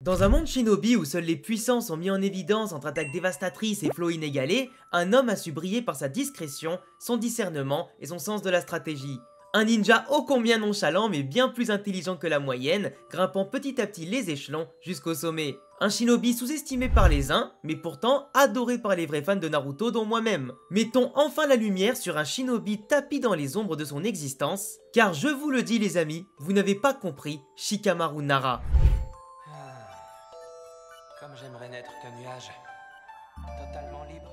Dans un monde shinobi où seuls les puissants sont mis en évidence entre attaques dévastatrices et flots inégalés, un homme a su briller par sa discrétion, son discernement et son sens de la stratégie. Un ninja ô combien nonchalant mais bien plus intelligent que la moyenne, grimpant petit à petit les échelons jusqu'au sommet. Un shinobi sous-estimé par les uns, mais pourtant adoré par les vrais fans de Naruto dont moi-même. Mettons enfin la lumière sur un shinobi tapi dans les ombres de son existence, car je vous le dis les amis, vous n'avez pas compris Shikamaru Nara. Comme j'aimerais n'être qu'un nuage, totalement libre.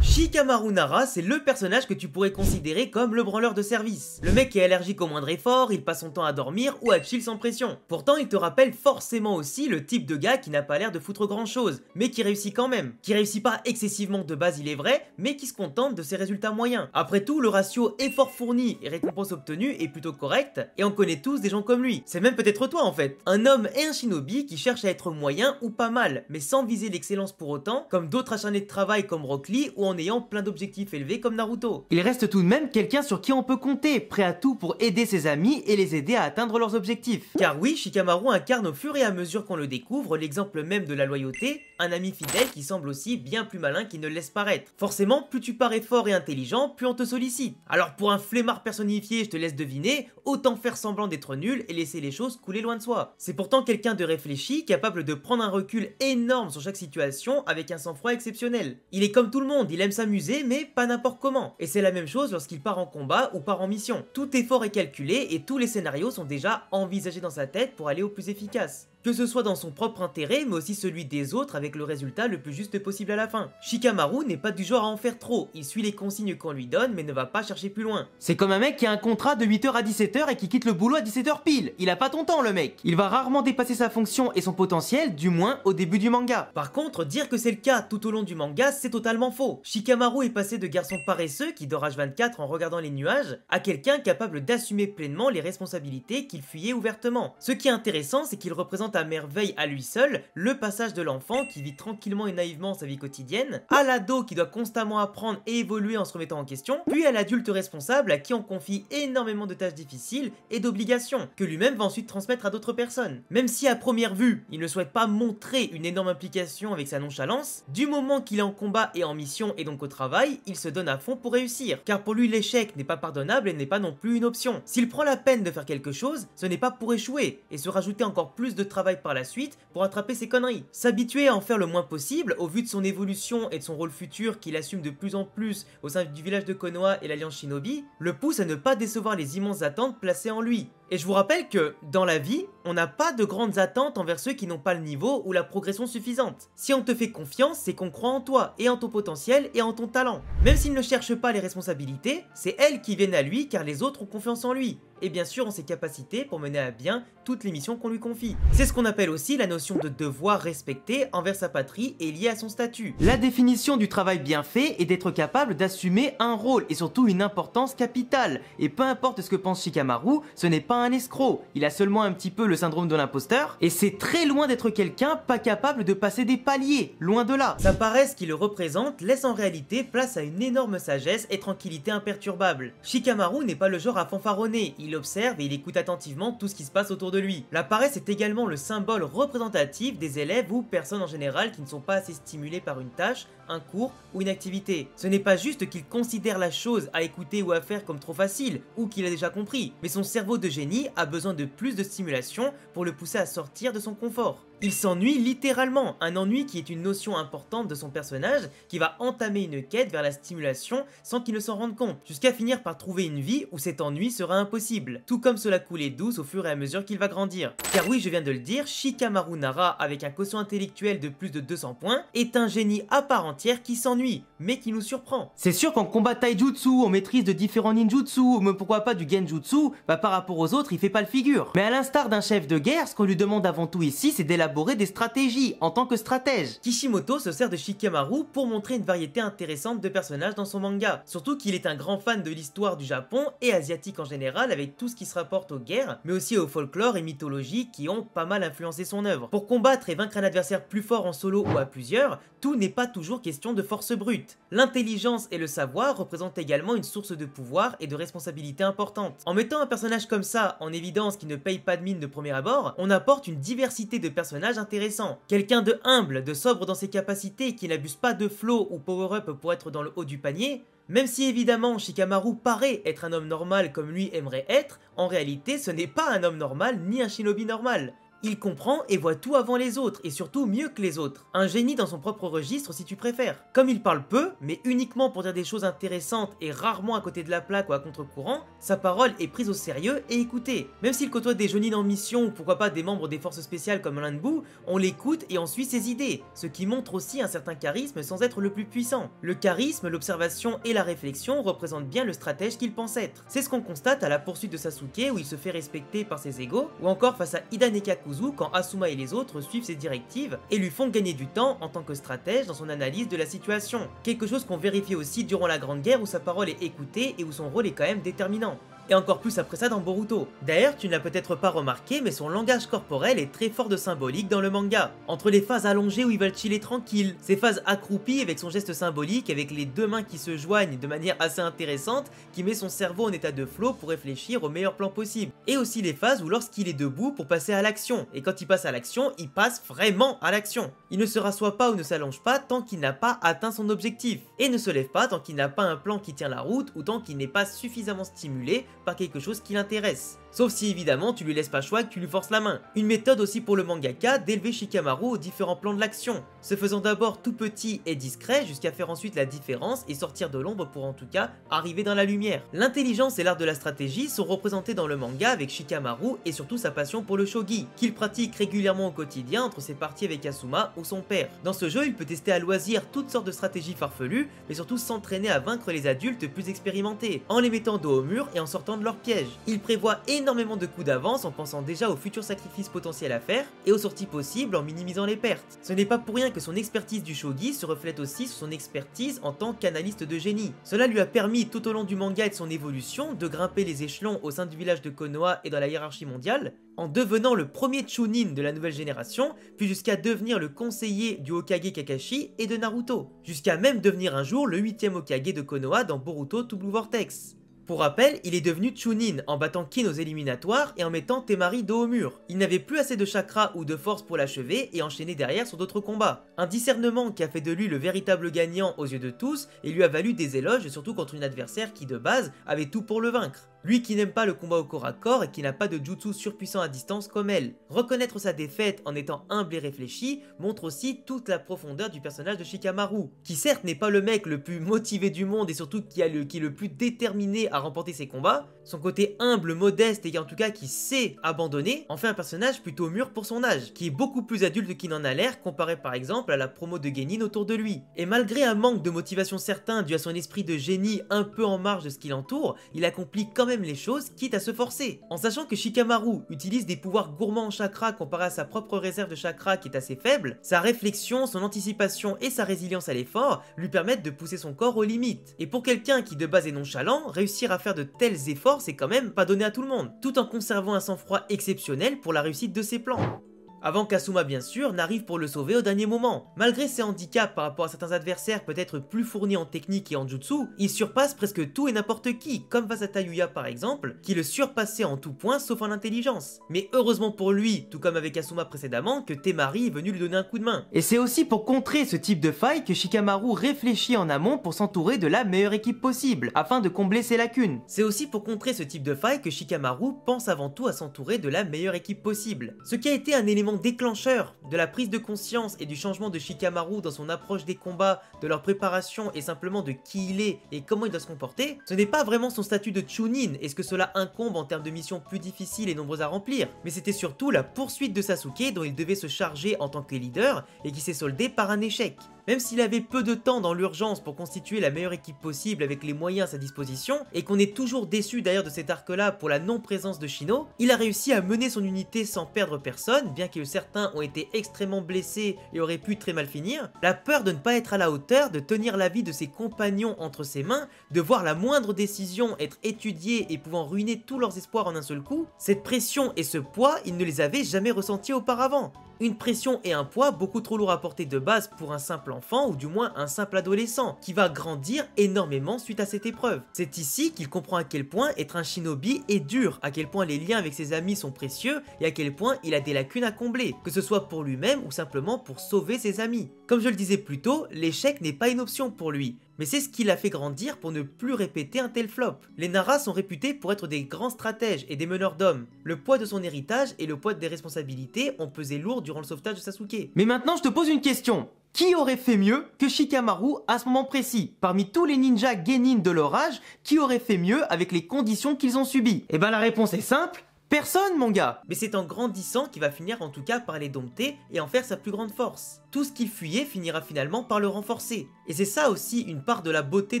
Shikamaru Nara, c'est le personnage que tu pourrais considérer comme le branleur de service. Le mec est allergique au moindre effort, il passe son temps à dormir ou à chill sans pression. Pourtant, il te rappelle forcément aussi le type de gars qui n'a pas l'air de foutre grand chose, mais qui réussit quand même. Qui réussit pas excessivement de base, il est vrai, mais qui se contente de ses résultats moyens. Après tout, le ratio effort fourni et récompense obtenue est plutôt correct, et on connaît tous des gens comme lui. C'est même peut-être toi en fait. Un homme et un shinobi qui cherche à être moyen ou pas mal, mais sans viser l'excellence pour autant, comme d'autres acharnés de travail comme Rock Lee ou en ayant plein d'objectifs élevés comme Naruto. Il reste tout de même quelqu'un sur qui on peut compter, prêt à tout pour aider ses amis et les aider à atteindre leurs objectifs. Car oui, Shikamaru incarne au fur et à mesure qu'on le découvre l'exemple même de la loyauté, un ami fidèle qui semble aussi bien plus malin qu'il ne le laisse paraître. Forcément, plus tu parais fort et intelligent, plus on te sollicite. Alors pour un flemmard personnifié, je te laisse deviner, autant faire semblant d'être nul et laisser les choses couler loin de soi. C'est pourtant quelqu'un de réfléchi, capable de prendre un recul énorme sur chaque situation avec un sang-froid exceptionnel. Il est comme tout le monde, il aime s'amuser mais pas n'importe comment. Et c'est la même chose lorsqu'il part en combat ou part en mission. Tout effort est calculé et tous les scénarios sont déjà envisagés dans sa tête pour aller au plus efficace. Que ce soit dans son propre intérêt, mais aussi celui des autres avec le résultat le plus juste possible à la fin. Shikamaru n'est pas du genre à en faire trop, il suit les consignes qu'on lui donne mais ne va pas chercher plus loin. C'est comme un mec qui a un contrat de 8h à 17h et qui quitte le boulot à 17h pile, il a pas ton temps le mec. Il va rarement dépasser sa fonction et son potentiel, du moins au début du manga. Par contre, dire que c'est le cas tout au long du manga, c'est totalement faux. Shikamaru est passé de garçon paresseux qui dort H24 en regardant les nuages, à quelqu'un capable d'assumer pleinement les responsabilités qu'il fuyait ouvertement. Ce qui est intéressant, c'est qu'il représente à merveille à lui seul le passage de l'enfant qui vit tranquillement et naïvement sa vie quotidienne, à l'ado qui doit constamment apprendre et évoluer en se remettant en question, puis à l'adulte responsable à qui on confie énormément de tâches difficiles et d'obligations, que lui-même va ensuite transmettre à d'autres personnes. Même si à première vue, il ne souhaite pas montrer une énorme implication avec sa nonchalance, du moment qu'il est en combat et en mission et donc au travail, il se donne à fond pour réussir, car pour lui l'échec n'est pas pardonnable et n'est pas non plus une option. S'il prend la peine de faire quelque chose, ce n'est pas pour échouer et se rajouter encore plus de travail par la suite pour attraper ses conneries. S'habituer à en faire le moins possible au vu de son évolution et de son rôle futur qu'il assume de plus en plus au sein du village de Konoha et l'Alliance Shinobi, le pousse à ne pas décevoir les immenses attentes placées en lui. Et je vous rappelle que, dans la vie, on n'a pas de grandes attentes envers ceux qui n'ont pas le niveau ou la progression suffisante. Si on te fait confiance, c'est qu'on croit en toi, et en ton potentiel, et en ton talent. Même s'il ne cherche pas les responsabilités, c'est elles qui viennent à lui car les autres ont confiance en lui. Et bien sûr en ses capacités pour mener à bien toutes les missions qu'on lui confie. C'est ce qu'on appelle aussi la notion de devoir respecté envers sa patrie et lié à son statut. La définition du travail bien fait est d'être capable d'assumer un rôle et surtout une importance capitale. Et peu importe ce que pense Shikamaru, ce n'est pas un escroc, il a seulement un petit peu le syndrome de l'imposteur, et c'est très loin d'être quelqu'un pas capable de passer des paliers, loin de là. Sa paresse qui le représente laisse en réalité place à une énorme sagesse et tranquillité imperturbable. Shikamaru n'est pas le genre à fanfaronner, il observe et il écoute attentivement tout ce qui se passe autour de lui. La paresse est également le symbole représentatif des élèves ou personnes en général qui ne sont pas assez stimulés par une tâche, un cours ou une activité. Ce n'est pas juste qu'il considère la chose à écouter ou à faire comme trop facile, ou qu'il a déjà compris, mais son cerveau de génie a besoin de plus de stimulation pour le pousser à sortir de son confort. Il s'ennuie littéralement, un ennui qui est une notion importante de son personnage qui va entamer une quête vers la stimulation sans qu'il ne s'en rende compte, jusqu'à finir par trouver une vie où cet ennui sera impossible, tout comme cela coulait douce au fur et à mesure qu'il va grandir. Car oui, je viens de le dire, Shikamaru Nara, avec un quotient intellectuel de plus de 200 points, est un génie à part entière qui s'ennuie, mais qui nous surprend. C'est sûr qu'en combat taijutsu, on maîtrise de différents ninjutsu, ou même pourquoi pas du genjutsu, bah par rapport aux autres, il fait pas le figure. Mais à l'instar d'un chef de guerre, ce qu'on lui demande avant tout ici, c'est d'élaborer des stratégies en tant que stratège. Kishimoto se sert de Shikamaru pour montrer une variété intéressante de personnages dans son manga, surtout qu'il est un grand fan de l'histoire du Japon et asiatique en général avec tout ce qui se rapporte aux guerres, mais aussi au folklore et mythologie qui ont pas mal influencé son œuvre. Pour combattre et vaincre un adversaire plus fort en solo ou à plusieurs, tout n'est pas toujours question de force brute. L'intelligence et le savoir représentent également une source de pouvoir et de responsabilité importante. En mettant un personnage comme ça ça en évidence qui ne paye pas de mine de premier abord, on apporte une diversité de personnages intéressants. Quelqu'un de humble, de sobre dans ses capacités, qui n'abuse pas de flow ou power-up pour être dans le haut du panier. Même si évidemment Shikamaru paraît être un homme normal comme lui aimerait être, en réalité ce n'est pas un homme normal ni un shinobi normal. Il comprend et voit tout avant les autres, et surtout mieux que les autres. Un génie dans son propre registre si tu préfères. Comme il parle peu, mais uniquement pour dire des choses intéressantes et rarement à côté de la plaque ou à contre-courant, sa parole est prise au sérieux et écoutée. Même s'il côtoie des jonins en mission ou pourquoi pas des membres des forces spéciales comme Lanbu, on l'écoute et on suit ses idées, ce qui montre aussi un certain charisme sans être le plus puissant. Le charisme, l'observation et la réflexion représentent bien le stratège qu'il pense être. C'est ce qu'on constate à la poursuite de Sasuke où il se fait respecter par ses égaux, ou encore face à Ida Nekakuzu quand Asuma et les autres suivent ses directives et lui font gagner du temps en tant que stratège dans son analyse de la situation. Quelque chose qu'on vérifie aussi durant la Grande Guerre où sa parole est écoutée et où son rôle est quand même déterminant. Et encore plus après ça dans Boruto. D'ailleurs, tu ne l'as peut-être pas remarqué, mais son langage corporel est très fort de symbolique dans le manga. Entre les phases allongées où il va chiller tranquille, ses phases accroupies avec son geste symbolique avec les deux mains qui se joignent de manière assez intéressante, qui met son cerveau en état de flow pour réfléchir au meilleur plan possible. Et aussi les phases où lorsqu'il est debout pour passer à l'action. Et quand il passe à l'action, il passe vraiment à l'action. Il ne se rassoit pas ou ne s'allonge pas tant qu'il n'a pas atteint son objectif. Et ne se lève pas tant qu'il n'a pas un plan qui tient la route ou tant qu'il n'est pas suffisamment stimulé par quelque chose qui l'intéresse. Sauf si évidemment tu lui laisses pas choix et que tu lui forces la main. Une méthode aussi pour le mangaka d'élever Shikamaru aux différents plans de l'action, se faisant d'abord tout petit et discret jusqu'à faire ensuite la différence et sortir de l'ombre pour en tout cas arriver dans la lumière. L'intelligence et l'art de la stratégie sont représentés dans le manga avec Shikamaru et surtout sa passion pour le shogi, qu'il pratique régulièrement au quotidien entre ses parties avec Asuma ou son père. Dans ce jeu, il peut tester à loisir toutes sortes de stratégies farfelues, mais surtout s'entraîner à vaincre les adultes plus expérimentés, en les mettant dos au mur et en sortant de leurs pièges. Il prévoit énormément de coups d'avance en pensant déjà aux futurs sacrifices potentiels à faire et aux sorties possibles en minimisant les pertes. Ce n'est pas pour rien que son expertise du shogi se reflète aussi sur son expertise en tant qu'analyste de génie. Cela lui a permis tout au long du manga et de son évolution de grimper les échelons au sein du village de Konoha et dans la hiérarchie mondiale, en devenant le premier Chunin de la nouvelle génération, puis jusqu'à devenir le conseiller du Hokage Kakashi et de Naruto, jusqu'à même devenir un jour le 8e Hokage de Konoha dans Boruto To Blue Vortex. Pour rappel, il est devenu Chunin en battant Kin aux éliminatoires et en mettant Temari dos au mur. Il n'avait plus assez de chakra ou de force pour l'achever et enchaîner derrière sur d'autres combats. Un discernement qui a fait de lui le véritable gagnant aux yeux de tous et lui a valu des éloges surtout contre une adversaire qui de base avait tout pour le vaincre. Lui qui n'aime pas le combat au corps à corps et qui n'a pas de jutsu surpuissant à distance comme elle. Reconnaître sa défaite en étant humble et réfléchi montre aussi toute la profondeur du personnage de Shikamaru, qui certes n'est pas le mec le plus motivé du monde et surtout qui est le plus déterminé à remporter ses combats, son côté humble, modeste et en tout cas qui sait abandonner en fait un personnage plutôt mûr pour son âge, qui est beaucoup plus adulte qu'il n'en a l'air comparé par exemple à la promo de Genin autour de lui. Et malgré un manque de motivation certain dû à son esprit de génie un peu en marge de ce qui l'entoure, il accomplit quand même les choses quitte à se forcer. En sachant que Shikamaru utilise des pouvoirs gourmands en chakra comparé à sa propre réserve de chakra qui est assez faible, sa réflexion, son anticipation et sa résilience à l'effort lui permettent de pousser son corps aux limites. Et pour quelqu'un qui de base est nonchalant, réussir à faire de tels efforts c'est quand même pas donné à tout le monde, tout en conservant un sang-froid exceptionnel pour la réussite de ses plans. Avant qu'Asuma bien sûr n'arrive pour le sauver au dernier moment. Malgré ses handicaps par rapport à certains adversaires peut-être plus fournis en technique et en jutsu, il surpasse presque tout et n'importe qui, comme face à Tayuya par exemple, qui le surpassait en tout point sauf en intelligence. Mais heureusement pour lui, tout comme avec Asuma précédemment, que Temari est venu lui donner un coup de main. Et c'est aussi pour contrer ce type de faille que Shikamaru réfléchit en amont pour s'entourer de la meilleure équipe possible, afin de combler ses lacunes. C'est aussi pour contrer ce type de faille que Shikamaru pense avant tout à s'entourer de la meilleure équipe possible. Ce qui a été un élément déclencheur de la prise de conscience et du changement de Shikamaru dans son approche des combats, de leur préparation et simplement de qui il est et comment il doit se comporter, ce n'est pas vraiment son statut de Chunin et ce que cela incombe en termes de missions plus difficiles et nombreuses à remplir, mais c'était surtout la poursuite de Sasuke dont il devait se charger en tant que leader et qui s'est soldée par un échec. Même s'il avait peu de temps dans l'urgence pour constituer la meilleure équipe possible avec les moyens à sa disposition, et qu'on est toujours déçu d'ailleurs de cet arc-là pour la non-présence de Shino, il a réussi à mener son unité sans perdre personne, bien que certains ont été extrêmement blessés et auraient pu très mal finir. La peur de ne pas être à la hauteur, de tenir la vie de ses compagnons entre ses mains, de voir la moindre décision être étudiée et pouvant ruiner tous leurs espoirs en un seul coup, cette pression et ce poids, il ne les avait jamais ressentis auparavant. Une pression et un poids beaucoup trop lourds à porter de base pour un simple enfant ou du moins un simple adolescent qui va grandir énormément suite à cette épreuve. C'est ici qu'il comprend à quel point être un shinobi est dur, à quel point les liens avec ses amis sont précieux et à quel point il a des lacunes à combler, que ce soit pour lui-même ou simplement pour sauver ses amis. Comme je le disais plus tôt, l'échec n'est pas une option pour lui, mais c'est ce qui l'a fait grandir pour ne plus répéter un tel flop. Les Nara sont réputés pour être des grands stratèges et des meneurs d'hommes. Le poids de son héritage et le poids des responsabilités ont pesé lourd durant le sauvetage de Sasuke. Mais maintenant je te pose une question. Qui aurait fait mieux que Shikamaru à ce moment précis? Parmi tous les ninjas genin de leur âge, qui aurait fait mieux avec les conditions qu'ils ont subies? Eh ben la réponse est simple. Personne, mon gars! Mais c'est en grandissant qu'il va finir en tout cas par les dompter et en faire sa plus grande force. Tout ce qu'il fuyait finira finalement par le renforcer. Et c'est ça aussi une part de la beauté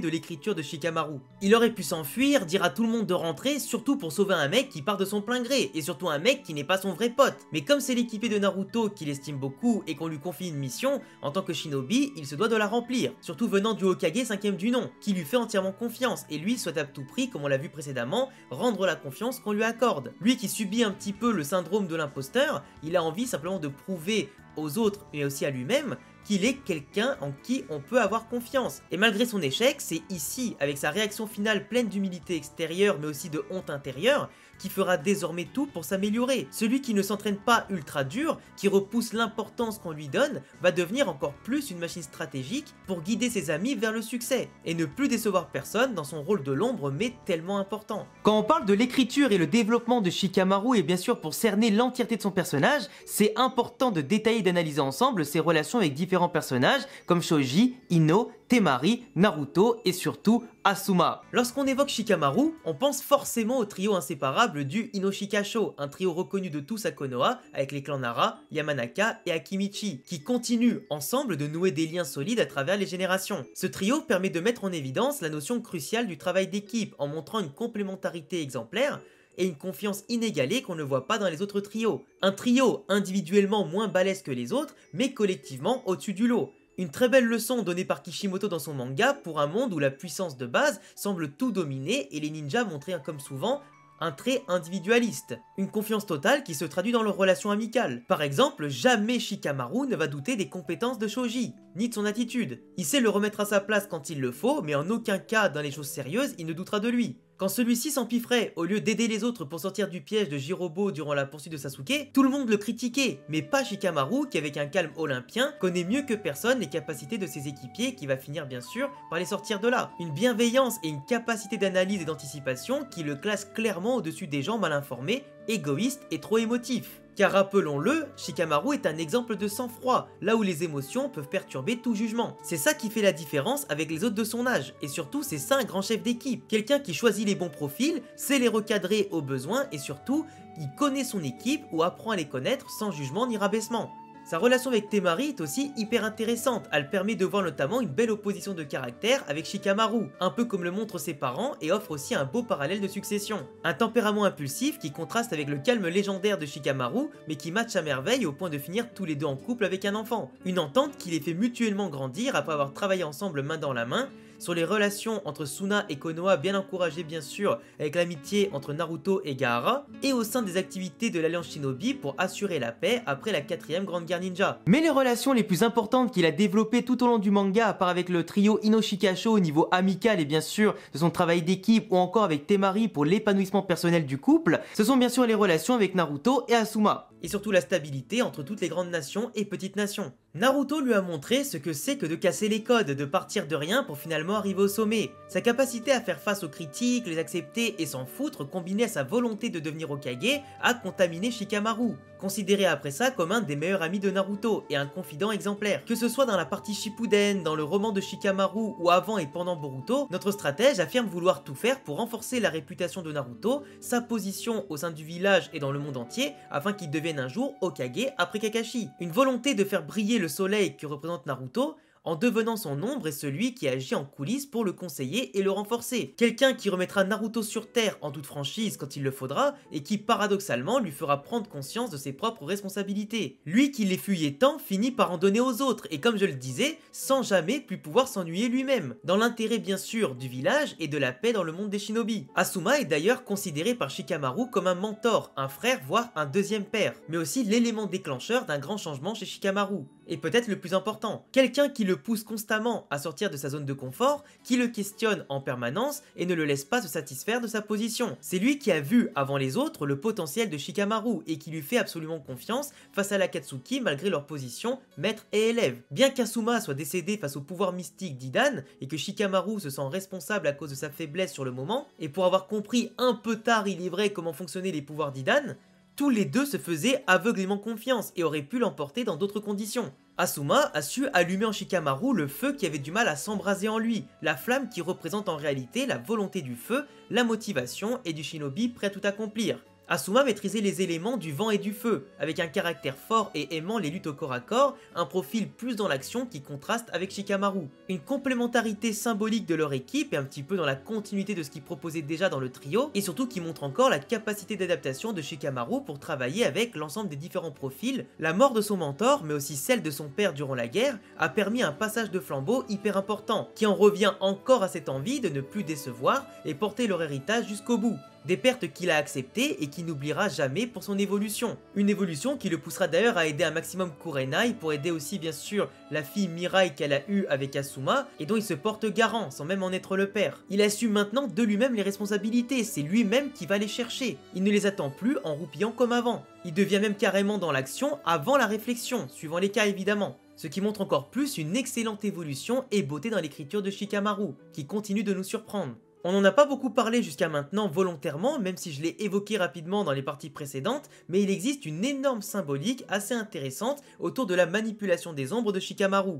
de l'écriture de Shikamaru. Il aurait pu s'enfuir, dire à tout le monde de rentrer, surtout pour sauver un mec qui part de son plein gré, et surtout un mec qui n'est pas son vrai pote. Mais comme c'est l'équipé de Naruto qu'il estime beaucoup et qu'on lui confie une mission, en tant que shinobi, il se doit de la remplir. Surtout venant du Hokage 5ème du nom, qui lui fait entièrement confiance, et lui souhaite à tout prix, comme on l'a vu précédemment, rendre la confiance qu'on lui accorde. Lui qui subit un petit peu le syndrome de l'imposteur, il a envie simplement de prouver aux autres mais aussi à lui-même qu'il est quelqu'un en qui on peut avoir confiance. Et malgré son échec, c'est ici, avec sa réaction finale pleine d'humilité extérieure mais aussi de honte intérieure, qui fera désormais tout pour s'améliorer. Celui qui ne s'entraîne pas ultra dur, qui repousse l'importance qu'on lui donne, va devenir encore plus une machine stratégique pour guider ses amis vers le succès, et ne plus décevoir personne dans son rôle de l'ombre mais tellement important. Quand on parle de l'écriture et le développement de Shikamaru, et bien sûr pour cerner l'entièreté de son personnage, c'est important de détailler et d'analyser ensemble ses relations avec différents personnages comme Shoji, Ino, Temari, Naruto et surtout Asuma. Lorsqu'on évoque Shikamaru, on pense forcément au trio inséparable du Inoshikasho, un trio reconnu de tous à Konoha avec les clans Nara, Yamanaka et Akimichi, qui continuent ensemble de nouer des liens solides à travers les générations. Ce trio permet de mettre en évidence la notion cruciale du travail d'équipe en montrant une complémentarité exemplaire et une confiance inégalée qu'on ne voit pas dans les autres trios. Un trio individuellement moins balèze que les autres, mais collectivement au-dessus du lot. Une très belle leçon donnée par Kishimoto dans son manga pour un monde où la puissance de base semble tout dominer et les ninjas montrés comme souvent un trait individualiste. Une confiance totale qui se traduit dans leurs relations amicales. Par exemple, jamais Shikamaru ne va douter des compétences de Shoji, ni de son attitude. Il sait le remettre à sa place quand il le faut, mais en aucun cas dans les choses sérieuses, il ne doutera de lui. Quand celui-ci s'empiffrait, au lieu d'aider les autres pour sortir du piège de Jirobo durant la poursuite de Sasuke, tout le monde le critiquait, mais pas Shikamaru qui avec un calme olympien connaît mieux que personne les capacités de ses équipiers qui va finir bien sûr par les sortir de là. Une bienveillance et une capacité d'analyse et d'anticipation qui le classe clairement au-dessus des gens mal informés, égoïstes et trop émotifs. Car rappelons-le, Shikamaru est un exemple de sang-froid, là où les émotions peuvent perturber tout jugement. C'est ça qui fait la différence avec les autres de son âge, et surtout c'est ça un grand chef d'équipe. Quelqu'un qui choisit les bons profils, sait les recadrer au besoin, et surtout, il connaît son équipe ou apprend à les connaître sans jugement ni rabaissement. Sa relation avec Temari est aussi hyper intéressante, elle permet de voir notamment une belle opposition de caractère avec Shikamaru, un peu comme le montrent ses parents et offre aussi un beau parallèle de succession. Un tempérament impulsif qui contraste avec le calme légendaire de Shikamaru, mais qui matche à merveille au point de finir tous les deux en couple avec un enfant. Une entente qui les fait mutuellement grandir après avoir travaillé ensemble main dans la main, sur les relations entre Suna et Konoha bien encouragées bien sûr avec l'amitié entre Naruto et Gaara, et au sein des activités de l'Alliance Shinobi pour assurer la paix après la 4ème Grande Guerre Ninja. Mais les relations les plus importantes qu'il a développées tout au long du manga, à part avec le trio Inoshikasho au niveau amical et bien sûr de son travail d'équipe ou encore avec Temari pour l'épanouissement personnel du couple, ce sont bien sûr les relations avec Naruto et Asuma. Et surtout la stabilité entre toutes les grandes nations et petites nations. Naruto lui a montré ce que c'est que de casser les codes, de partir de rien pour finalement arriver au sommet. Sa capacité à faire face aux critiques, les accepter et s'en foutre, combinée à sa volonté de devenir Hokage, a contaminé Shikamaru, considéré après ça comme un des meilleurs amis de Naruto et un confident exemplaire. Que ce soit dans la partie Shippuden, dans le roman de Shikamaru ou avant et pendant Boruto, notre stratège affirme vouloir tout faire pour renforcer la réputation de Naruto, sa position au sein du village et dans le monde entier, afin qu'il devienne un jour Hokage après Kakashi. Une volonté de faire briller le soleil que représente Naruto, en devenant son ombre et celui qui agit en coulisses pour le conseiller et le renforcer. Quelqu'un qui remettra Naruto sur terre en toute franchise quand il le faudra et qui paradoxalement lui fera prendre conscience de ses propres responsabilités. Lui qui les fuyait tant finit par en donner aux autres et comme je le disais, sans jamais plus pouvoir s'ennuyer lui-même, dans l'intérêt bien sûr du village et de la paix dans le monde des shinobi. Asuma est d'ailleurs considéré par Shikamaru comme un mentor, un frère voire un deuxième père, mais aussi l'élément déclencheur d'un grand changement chez Shikamaru. Et peut-être le plus important, quelqu'un qui le pousse constamment à sortir de sa zone de confort, qui le questionne en permanence et ne le laisse pas se satisfaire de sa position. C'est lui qui a vu avant les autres le potentiel de Shikamaru et qui lui fait absolument confiance face à l'Akatsuki malgré leur position maître et élève. Bien qu'Asuma soit décédé face au pouvoir mystique d'Idan et que Shikamaru se sent responsable à cause de sa faiblesse sur le moment, et pour avoir compris un peu tard il est vrai comment fonctionnaient les pouvoirs d'Idan, tous les deux se faisaient aveuglément confiance et auraient pu l'emporter dans d'autres conditions. Asuma a su allumer en Shikamaru le feu qui avait du mal à s'embraser en lui, la flamme qui représente en réalité la volonté du feu, la motivation et du shinobi prêt à tout accomplir. Asuma maîtrisait les éléments du vent et du feu, avec un caractère fort et aimant les luttes au corps à corps, un profil plus dans l'action qui contraste avec Shikamaru. Une complémentarité symbolique de leur équipe et un petit peu dans la continuité de ce qu'ils proposaient déjà dans le trio, et surtout qui montre encore la capacité d'adaptation de Shikamaru pour travailler avec l'ensemble des différents profils. La mort de son mentor, mais aussi celle de son père durant la guerre, a permis un passage de flambeau hyper important, qui en revient encore à cette envie de ne plus décevoir et porter leur héritage jusqu'au bout. Des pertes qu'il a acceptées et qu'il n'oubliera jamais pour son évolution. Une évolution qui le poussera d'ailleurs à aider un maximum Kurenai pour aider aussi bien sûr la fille Mirai qu'elle a eue avec Asuma et dont il se porte garant sans même en être le père. Il assume maintenant de lui-même les responsabilités, c'est lui-même qui va les chercher. Il ne les attend plus en roupillant comme avant. Il devient même carrément dans l'action avant la réflexion, suivant les cas évidemment. Ce qui montre encore plus une excellente évolution et beauté dans l'écriture de Shikamaru, qui continue de nous surprendre. On n'en a pas beaucoup parlé jusqu'à maintenant volontairement, même si je l'ai évoqué rapidement dans les parties précédentes, mais il existe une énorme symbolique assez intéressante autour de la manipulation des ombres de Shikamaru.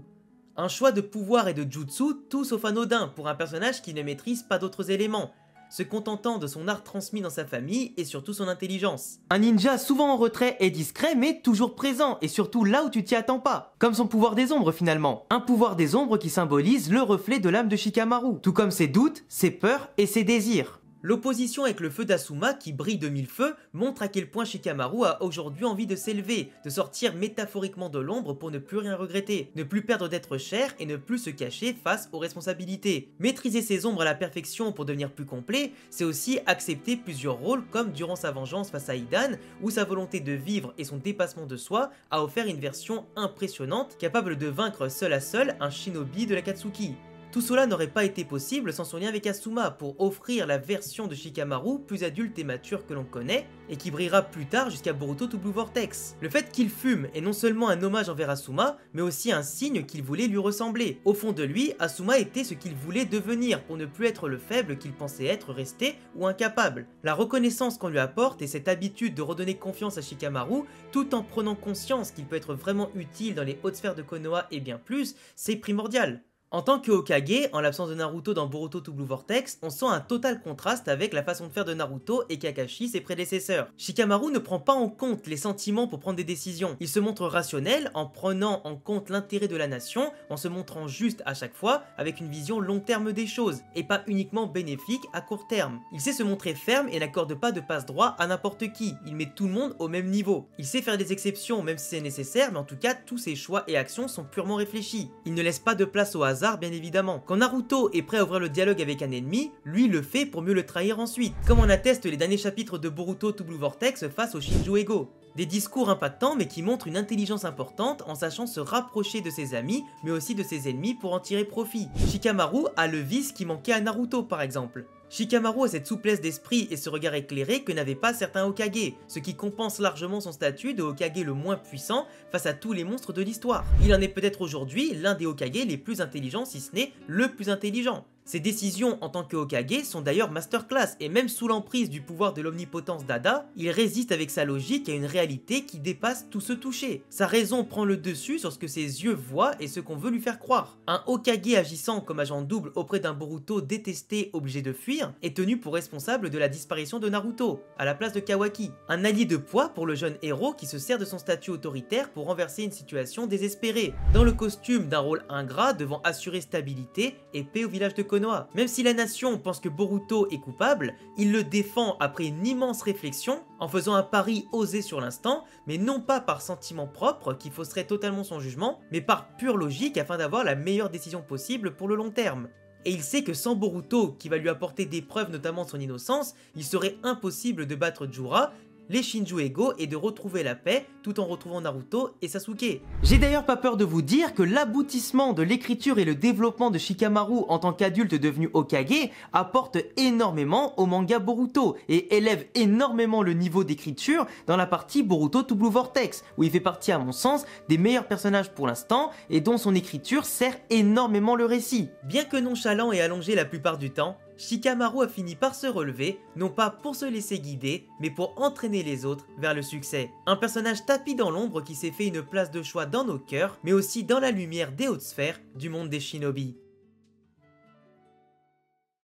Un choix de pouvoir et de jutsu tout sauf anodin pour un personnage qui ne maîtrise pas d'autres éléments, se contentant de son art transmis dans sa famille et surtout son intelligence. Un ninja souvent en retrait et discret mais toujours présent et surtout là où tu t'y attends pas. Comme son pouvoir des ombres finalement. Un pouvoir des ombres qui symbolise le reflet de l'âme de Shikamaru, tout comme ses doutes, ses peurs et ses désirs. L'opposition avec le feu d'Asuma qui brille de mille feux montre à quel point Shikamaru a aujourd'hui envie de s'élever, de sortir métaphoriquement de l'ombre pour ne plus rien regretter, ne plus perdre d'être cher et ne plus se cacher face aux responsabilités. Maîtriser ses ombres à la perfection pour devenir plus complet, c'est aussi accepter plusieurs rôles comme durant sa vengeance face à Idan, où sa volonté de vivre et son dépassement de soi a offert une version impressionnante capable de vaincre seul à seul un shinobi de l'Akatsuki. Tout cela n'aurait pas été possible sans son lien avec Asuma pour offrir la version de Shikamaru plus adulte et mature que l'on connaît et qui brillera plus tard jusqu'à Boruto to Blue Vortex. Le fait qu'il fume est non seulement un hommage envers Asuma, mais aussi un signe qu'il voulait lui ressembler. Au fond de lui, Asuma était ce qu'il voulait devenir pour ne plus être le faible qu'il pensait être resté ou incapable. La reconnaissance qu'on lui apporte et cette habitude de redonner confiance à Shikamaru tout en prenant conscience qu'il peut être vraiment utile dans les hautes sphères de Konoha et bien plus, c'est primordial. En tant que Hokage, en l'absence de Naruto dans Boruto to Blue Vortex, on sent un total contraste avec la façon de faire de Naruto et Kakashi, ses prédécesseurs. Shikamaru ne prend pas en compte les sentiments pour prendre des décisions. Il se montre rationnel en prenant en compte l'intérêt de la nation, en se montrant juste à chaque fois avec une vision long terme des choses, et pas uniquement bénéfique à court terme. Il sait se montrer ferme et n'accorde pas de passe-droit à n'importe qui, il met tout le monde au même niveau. Il sait faire des exceptions même si c'est nécessaire, mais en tout cas tous ses choix et actions sont purement réfléchis. Il ne laisse pas de place au hasard bien évidemment. Quand Naruto est prêt à ouvrir le dialogue avec un ennemi, lui le fait pour mieux le trahir ensuite, comme en attestent les derniers chapitres de Boruto to Blue Vortex face au Shinjo Ego. Des discours impactants mais qui montrent une intelligence importante en sachant se rapprocher de ses amis mais aussi de ses ennemis pour en tirer profit. Shikamaru a le vice qui manquait à Naruto par exemple. Shikamaru a cette souplesse d'esprit et ce regard éclairé que n'avait pas certains Hokage, ce qui compense largement son statut de Hokage le moins puissant face à tous les monstres de l'histoire. Il en est peut-être aujourd'hui l'un des Hokage les plus intelligents si ce n'est le plus intelligent. Ses décisions en tant que Hokage sont d'ailleurs masterclass, et même sous l'emprise du pouvoir de l'omnipotence d'Ada, il résiste avec sa logique à une réalité qui dépasse tout ce toucher. Sa raison prend le dessus sur ce que ses yeux voient et ce qu'on veut lui faire croire. Un Hokage agissant comme agent double auprès d'un Boruto détesté obligé de fuir est tenu pour responsable de la disparition de Naruto, à la place de Kawaki. Un allié de poids pour le jeune héros qui se sert de son statut autoritaire pour renverser une situation désespérée, dans le costume d'un rôle ingrat devant assurer stabilité et paix au village de Konoha. Même si la nation pense que Boruto est coupable, il le défend après une immense réflexion, en faisant un pari osé sur l'instant, mais non pas par sentiment propre qui fausserait totalement son jugement, mais par pure logique afin d'avoir la meilleure décision possible pour le long terme. Et il sait que sans Boruto, qui va lui apporter des preuves notamment de son innocence, il serait impossible de battre Jura, les Shinju égaux et de retrouver la paix tout en retrouvant Naruto et Sasuke. J'ai d'ailleurs pas peur de vous dire que l'aboutissement de l'écriture et le développement de Shikamaru en tant qu'adulte devenu Hokage apporte énormément au manga Boruto et élève énormément le niveau d'écriture dans la partie Boruto To Blue Vortex, où il fait partie à mon sens des meilleurs personnages pour l'instant et dont son écriture sert énormément le récit. Bien que nonchalant et allongé la plupart du temps, Shikamaru a fini par se relever, non pas pour se laisser guider, mais pour entraîner les autres vers le succès. Un personnage tapi dans l'ombre qui s'est fait une place de choix dans nos cœurs, mais aussi dans la lumière des hautes sphères du monde des shinobi.